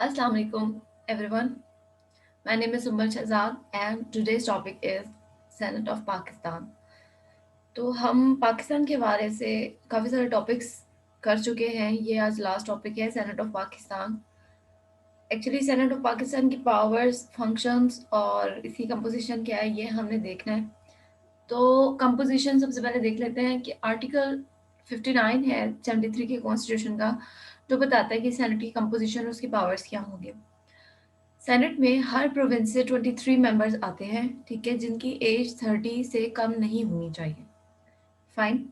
Assalamu alaikum everyone. My name is Umar Shahzad and today's topic is Senate of Pakistan. तो हम पाकिस्तान के बारे से काफ़ी सारे टॉपिक्स कर चुके हैं। ये आज लास्ट टॉपिक है senate of Pakistan. Actually senate of Pakistan की पावर्स, फंक्शंस और इसकी कंपोजिशन क्या है ये हमने देखना है। तो कंपोजिशन सबसे पहले देख लेते हैं कि आर्टिकल 59 है 73 के कॉन्स्टिट्यूशन का, जो बताता है कि सेनेट की कंपोजिशन और उसकी पावर्स क्या होंगी। सेनेट में हर प्रोविंस से 23 मेंबर्स आते हैं, ठीक है, जिनकी एज 30 से कम नहीं होनी चाहिए। फाइन।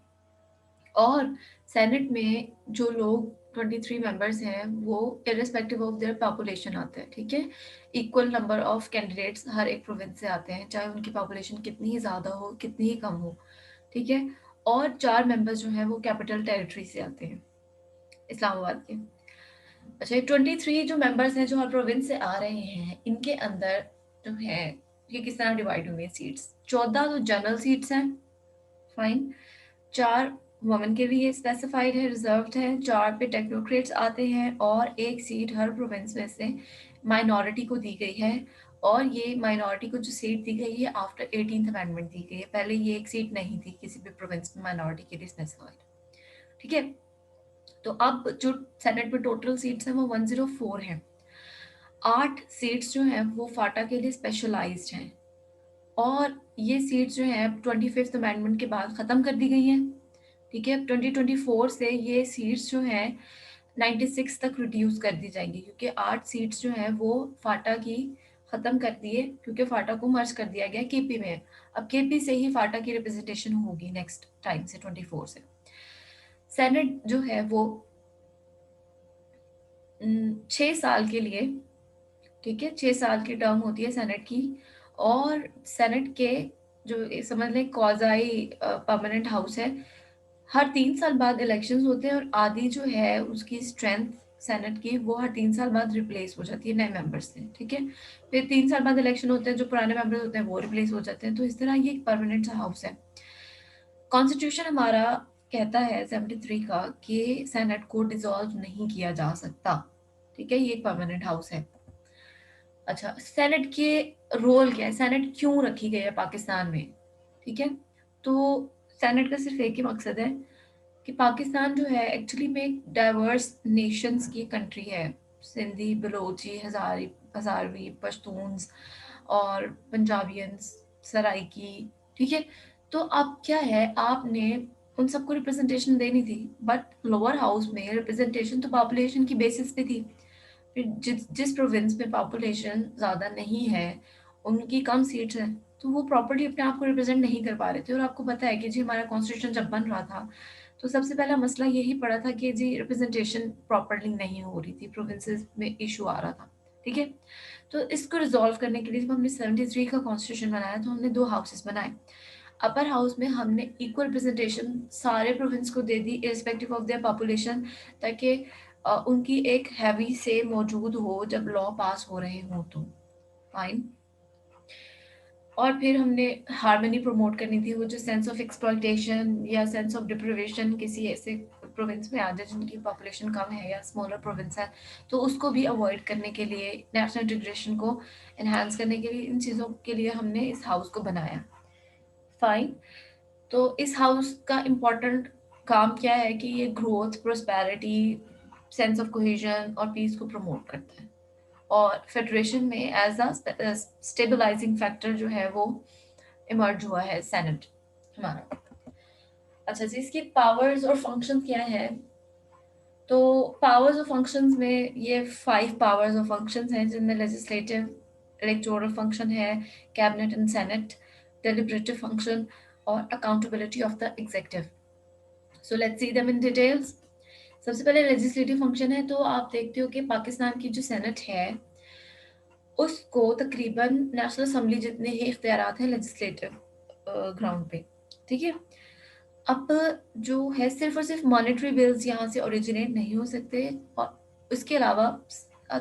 और सेनेट में जो लोग 23 मेंबर्स हैं वो इररिस्पेक्टिव ऑफ देयर पॉपुलेशन आते हैं, ठीक है। इक्वल नंबर ऑफ कैंडिडेट्स हर एक प्रोविंस से आते हैं, चाहे उनकी पॉपुलेशन कितनी ही ज़्यादा हो कितनी ही कम हो, ठीक है। और 4 मेंबर्स जो हैं वो कैपिटल टेरिटरी से आते हैं, इस्लामाबाद के। अच्छा, ये 23 जो मेंबर्स हैं जो हर प्रोविंस से आ रहे हैं, इनके अंदर जो है ये किस तरह डिवाइड हुए हैं सीट्स। 14 तो जनरल सीट्स हैं, फाइन। 4 वुमेन के लिए स्पेसिफाइड है, रिजर्व्ड है। 4 पे टेक्नोक्रेट्स आते हैं और एक सीट हर प्रोविंस में से माइनॉरिटी को दी गई है। और ये माइनॉरिटी को जो सीट दी गई है आफ्टर 18th अमेंडमेंट दी गई है। पहले ये एक सीट नहीं थी किसी भी प्रोविंस में माइनॉरिटी के लिए स्पेसिफाइड, ठीक है। तो अब जो सेनेट में टोटल सीट्स हैं वो 104 हैं। 8 सीट्स जो हैं वो फाटा के लिए स्पेशलाइज्ड हैं और ये सीट्स जो हैं 25th अमेंडमेंट के बाद ख़त्म कर दी गई हैं, ठीक है। 2024 से ये सीट्स जो हैं 96 तक रिड्यूस कर दी जाएंगी, क्योंकि 8 सीट्स जो हैं वो फाटा की ख़त्म कर दिए, क्योंकि फाटा को मर्ज कर दिया गया केपी में। अब केपी से ही फाटा की रिप्रेजेंटेशन होगी नेक्स्ट टाइम से 24 से। सेनेट जो है वो 6 साल के लिए, ठीक है, 6 साल की टर्म होती है सेनेट की। और सेनेट के जो समझ लें क्वाजाई परमानेंट हाउस है, हर 3 साल बाद इलेक्शंस होते हैं और आधी जो है उसकी स्ट्रेंथ सेनेट की वो हर 3 साल बाद रिप्लेस हो जाती है नए मेंबर्स से, ठीक है। फिर 3 साल बाद इलेक्शन होते हैं, जो पुराने मेंबर्स होते हैं वो रिप्लेस हो जाते हैं। तो इस तरह ये एक परमानेंट सा हाउस है। कॉन्स्टिट्यूशन हमारा कहता है 73 का कि सेनेट को डिसॉल्व नहीं किया जा सकता, ठीक है। ये एक परमानेंट हाउस है। अच्छा, सेनेट के रोल क्या है, सेनेट क्यों रखी गई है पाकिस्तान में, ठीक है। तो सेनेट का सिर्फ एक ही मकसद है कि पाकिस्तान जो है एक्चुअली में एक डाइवर्स नेशंस की कंट्री है। सिंधी, बलोची, हजारवी, पश्तून्स और पंजाबियंस, सराइकी, ठीक है। तो अब क्या है, आपने उन सबको रिप्रेजेंटेशन देनी थी, बट लोअर हाउस में रिप्रेजेंटेशन तो पॉपुलेशन की बेसिस पे थी। फिर जिस प्रोविंस में पॉपुलेशन ज़्यादा नहीं है, उनकी कम सीट्स हैं, तो वो प्रॉपर्ली अपने आप को रिप्रेजेंट नहीं कर पा रहे थे। और आपको पता है कि जी हमारा कॉन्स्टिट्यूशन जब बन रहा था तो सबसे पहला मसला यही पड़ा था कि जी रिप्रेजेंटेशन प्रॉपर्ली नहीं हो रही थी, प्रोविंसेस में इशू आ रहा था, ठीक है। तो इसको रिजॉल्व करने के लिए जब हमने 73 का कॉन्स्टिट्यूशन बनाया तो हमने 2 हाउसेस बनाए। अपर हाउस में हमने इक्वल रिप्रेजेंटेशन सारे प्रोविंस को दे दी इर्रिस्पेक्टिव ऑफ देयर पॉपुलेशन, ताकि उनकी एक हैवी से मौजूद हो जब लॉ पास हो रहे हों तो। फाइन। और फिर हमने हार्मनी प्रमोट करनी थी, वो जो सेंस ऑफ एक्सप्लॉयटेशन या सेंस ऑफ डिप्रिवेशन किसी ऐसे प्रोविंस में आ जाए जिनकी पॉपुलेशन कम है या स्मॉलर प्रोविंस है, तो उसको भी अवॉइड करने के लिए, नेशनल इंटीग्रेशन को एनहांस करने के लिए, इन चीज़ों के लिए हमने इस हाउस को बनाया। फाइन। तो इस हाउस का इम्पोर्टेंट काम क्या है कि ये growth, prosperity, sense of cohesion और पीस को प्रमोट करता है। और फेडरेशन में एज अ स्टेबलाइजिंग फैक्टर जो है वो इमर्ज हुआ है सेनेट हमारा। अच्छा जी, इसकी पावर्स और फंक्शन क्या है। तो पावर्स और फंक्शंस में ये 5 पावर्स और फंक्शंस हैं, जिनमें लेजिस्लेटिव, इलेक्टोरल फंक्शन है, cabinet and senate, deliberative function और accountability of the executive. So let's see them in details. सबसे पहले लेजिस्लेटिव फंक्शन है। तो आप देखते हो कि पाकिस्तान की जो सेनेट है उसको तकरीबन नेशनल असम्बली जितने ही इख्तियारात हैं लेजिस्लेटिव ग्राउंड पे, ठीक है। अब जो है सिर्फ और सिर्फ मॉनेटरी बिल्स यहाँ से ओरिजिनेट नहीं हो सकते, और इसके अलावा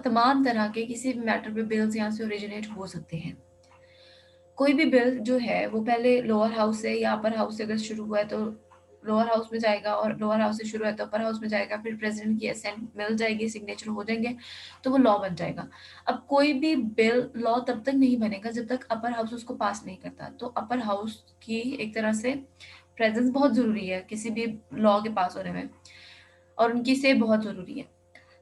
तमाम तरह के किसी भी मैटर पे बिल्स यहाँ से ओरिजिनेट हो सकते हैं। कोई भी बिल जो है वो पहले लोअर हाउस से या अपर हाउस से अगर शुरू हुआ है तो लोअर हाउस में जाएगा और लोअर हाउस से शुरू है तो अपर हाउस में जाएगा, फिर प्रेसिडेंट की असेंट मिल जाएगी, सिग्नेचर हो जाएंगे तो वो लॉ बन जाएगा। अब कोई भी बिल लॉ तब तक नहीं बनेगा जब तक अपर हाउस उसको पास नहीं करता। तो अपर हाउस की एक तरह से प्रेजेंस बहुत जरूरी है किसी भी लॉ के पास होने में, और उनकी से बहुत जरूरी है।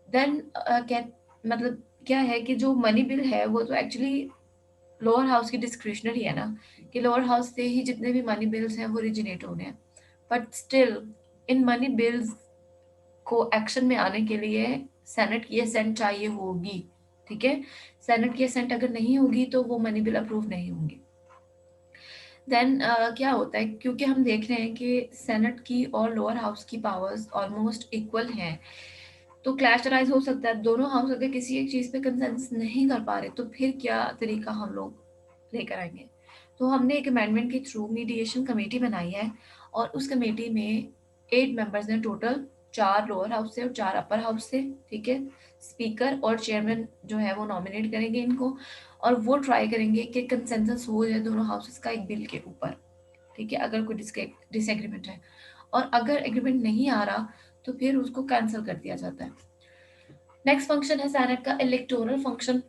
देन क्या मतलब क्या है कि जो मनी बिल है वो तो एक्चुअली लोअर हाउस की डिस्क्रिशनरी है ना, कि लोअर हाउस से ही जितने भी मनी बिल्स हैं वो ओरिजिनेट होने हैं। But still in money bills को एक्शन में आने के लिए सेनेट की असेंट चाहिए होगी। ठीक है, सेनेट की असेंट अगर नहीं होगी तो वो मनी बिल अप्रूव नहीं होंगी। देन क्या होता है, क्योंकि हम देख रहे हैं कि सेनेट की और लोअर हाउस की पावर्स ऑलमोस्ट इक्वल हैं, तो क्लैश राइज हो सकता है। दोनों हाउस अगर किसी एक चीज पे कंसेंसस नहीं कर पा रहे तो फिर क्या तरीका हम लोग लेकर आएंगे। तो हमने एक अमेंडमेंट के थ्रू मीडिएशन कमेटी बनाई है, और उस कमेटी में 8 मेंबर्स हैं टोटल, 4 लोअर हाउस से और 4 अपर हाउस से। ठीक है, स्पीकर और चेयरमैन जो है वो नॉमिनेट करेंगे इनको, और वो ट्राई करेंगे कि कंसेंसस हो जाए दोनों हाउसेस का एक बिल के ऊपर। ठीक है, अगर कोई डिसएग्रीमेंट है, और अगर एग्रीमेंट नहीं आ रहा तो फिर उसको कैंसिल कर दिया जाता है। नेक्स्ट फंक्शन है सेनेट का इलेक्टोरल फंक्शन।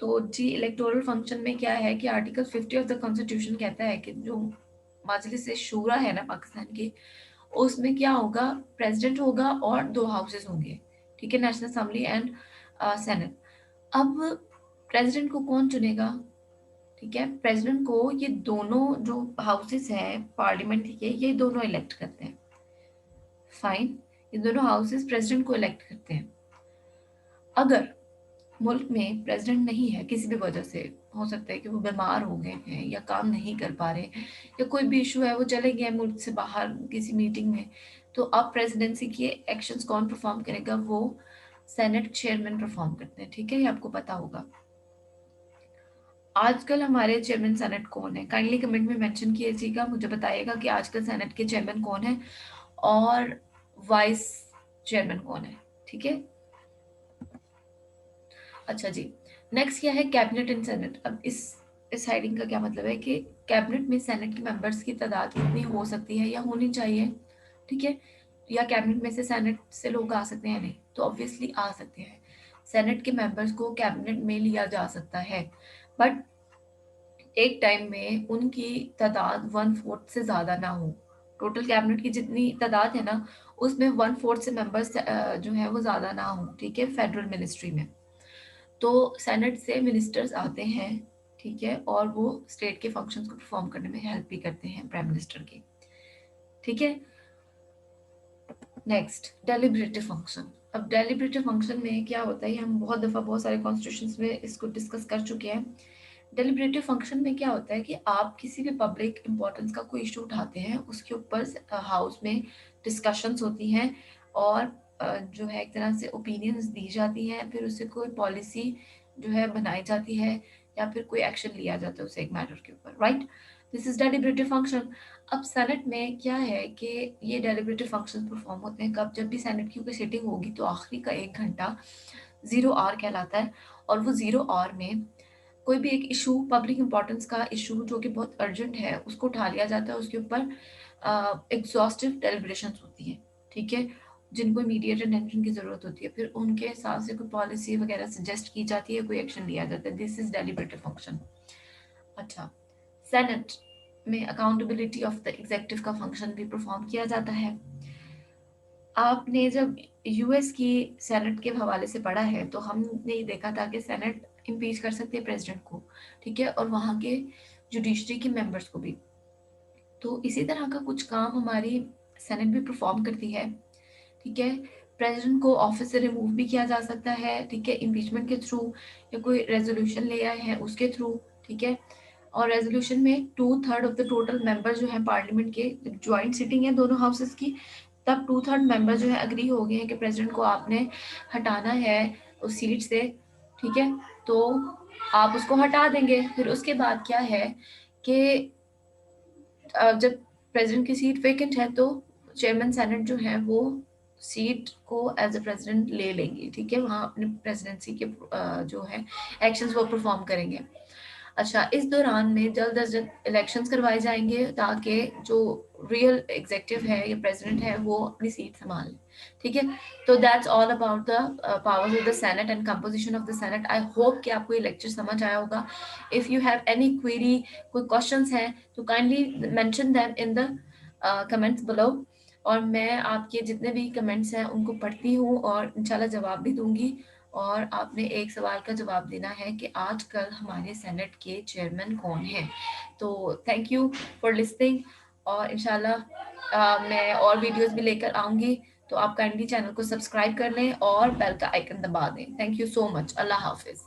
तो जी इलेक्टोरल फंक्शन में क्या है कि आर्टिकल 50 ऑफ द कॉन्स्टिट्यूशन कहता है कि जो मजलिस शूरा है ना पाकिस्तान की, उसमें क्या होगा, प्रेसिडेंट होगा और 2 हाउसेस होंगे। ठीक है, नेशनल असेंबली एंड सेनेट। अब प्रेसिडेंट को कौन चुनेगा? ठीक है, प्रेसिडेंट को ये दोनों जो हाउसेस हैं पार्लियामेंट के, ये दोनों इलेक्ट करते हैं। फाइन, ये दोनों हाउसेस प्रेसिडेंट को इलेक्ट करते हैं। अगर मुल्क में प्रेसिडेंट नहीं है किसी भी वजह से, हो सकता है कि वो बीमार हो गए हैं या काम नहीं कर पा रहे, या कोई भी इशू है, वो चले गए मुल्क से बाहर किसी मीटिंग में, तो अब प्रेसिडेंसी के एक्शंस कौन परफॉर्म करेगा? वो सेनेट चेयरमैन परफॉर्म करते हैं। ठीक है, ये आपको पता होगा। आजकल हमारे चेयरमैन सेनेट कौन है? काइंडली कमेंट में मेंशन कीजिएगा, मुझे बताइएगा कि आजकल सेनेट के चेयरमैन कौन है और वाइस चेयरमैन कौन है। ठीक है, अच्छा जी। नेक्स्ट क्या है, कैबिनेट इन सेनेट। अब इस हेडिंग का क्या मतलब है कि कैबिनेट में सेनेट के मेंबर्स की तादाद कितनी हो सकती है या होनी चाहिए। ठीक है, या कैबिनेट में से सेनेट से लोग आ सकते हैं? नहीं, तो ऑब्वियसली आ सकते हैं। सेनेट के मेंबर्स को कैबिनेट में लिया जा सकता है, बट एक टाइम में उनकी तादाद 1/4 से ज्यादा ना हो। टोटल कैबिनेट की जितनी तादाद है ना, उसमें 1/4 से मेंबर्स जो है वो ज्यादा ना हो। ठीक है, फेडरल मिनिस्ट्री में तो सेनेट से मिनिस्टर्स आते हैं। ठीक है, और वो स्टेट के फंक्शंस को परफॉर्म करने में हेल्प भी करते हैं प्राइम मिनिस्टर की। ठीक है, नेक्स्ट डेलिब्रेटिव फंक्शन। अब डेलिब्रेटिव फंक्शन में क्या होता है, हम बहुत दफा बहुत सारे कॉन्स्टिट्यूशंस में इसको डिस्कस कर चुके हैं। डेलिब्रेटिव फंक्शन में क्या होता है कि आप किसी भी पब्लिक इंपॉर्टेंस का कोई इशू उठाते हैं, उसके ऊपर हाउस में डिस्कशंस होती हैं, और जो है एक तरह से ओपिनियंस दी जाती हैं, फिर उससे कोई पॉलिसी जो है बनाई जाती है, या फिर कोई एक्शन लिया जाता है उस एक मैटर के ऊपर। Right, this is deliberative function. अब सेनेट में क्या है कि ये डेलिब्रेटिव फंक्शन परफॉर्म होते हैं कब? जब भी सेनेट की कोई सिटिंग होगी तो आखिरी का 1 घंटा 0 आवर कहलाता है, और वो 0 आवर में कोई भी एक इशू, पब्लिक इंपॉर्टेंस का इशू जो कि बहुत अर्जेंट है, उसको उठा लिया जाता है। उसके ऊपर एग्जॉस्टिव डेलिब्रेशंस होती हैं। ठीक है, जिनको इमीडिएट अटेंशन की जरूरत होती है, फिर उनके हिसाब से कोई पॉलिसी वगैरह सजेस्ट की जाती है, कोई एक्शन लिया जाता है। This is deliberative function. अच्छा, सेनेट में अकाउंटेबिलिटी ऑफ द एग्जेक्टिव का फंक्शन भी परफॉर्म किया जाता है। आपने जब यूएस की सेनेट के हवाले से पढ़ा है तो हमने ये देखा था कि सेनेट इम्पीच कर सकती है प्रेसिडेंट को। ठीक है, और वहाँ के जुडिशरी के मेंबर्स को भी। तो इसी तरह का कुछ काम हमारी सेनेट भी परफॉर्म करती है। ठीक है, प्रेसिडेंट को ऑफिस से रिमूव भी किया जा सकता है। ठीक है, इम्पीचमेंट के थ्रू, या कोई रेजोल्यूशन ले आए हैं उसके थ्रू। ठीक है, और रेजोल्यूशन में 2/3 ऑफ द टोटल मेंबर जो है पार्लियामेंट के, ज्वाइंट सिटिंग है दोनों हाउसेस की, तब 2/3 मेंबर जो है अग्री हो गए हैं कि प्रेसिडेंट को आपने हटाना है उस सीट से। ठीक है, तो आप उसको हटा देंगे। फिर उसके बाद क्या है कि जब प्रेसिडेंट की सीट वेकेंट है तो चेयरमैन सेनेट जो है वो सीट को एज अ प्रेसिडेंट ले लेंगे। ठीक है, वहाँ अपने प्रेसिडेंसी के जो है एक्शंस वो परफॉर्म करेंगे। अच्छा, इस दौरान में जल्द अज जल्द इलेक्शंस करवाए जाएंगे ताकि जो रियल एग्जेक्टिव है या प्रेसिडेंट है वो अपनी सीट संभाल ले, ठीक है। तो that's all about the powers of the senate and composition of the senate. I hope कि आपको ये लेक्चर समझ आया होगा। If you have any query, कोई क्वेश्चंस हैं, तो kindly mention them in the comments below, और मैं आपके जितने भी कमेंट्स हैं उनको पढ़ती हूँ और इंशाल्लाह जवाब भी दूंगी। और आपने एक सवाल का जवाब देना है कि आजकल हमारे सेनेट के चेयरमैन कौन हैं। तो थैंक यू फॉर लिसनिंग, और इंशाल्लाह मैं और वीडियोस भी लेकर आऊंगी। तो आप काइंडली चैनल को सब्सक्राइब कर लें और बेल का आइकन दबा दें। Thank you so much. Allah Hafiz.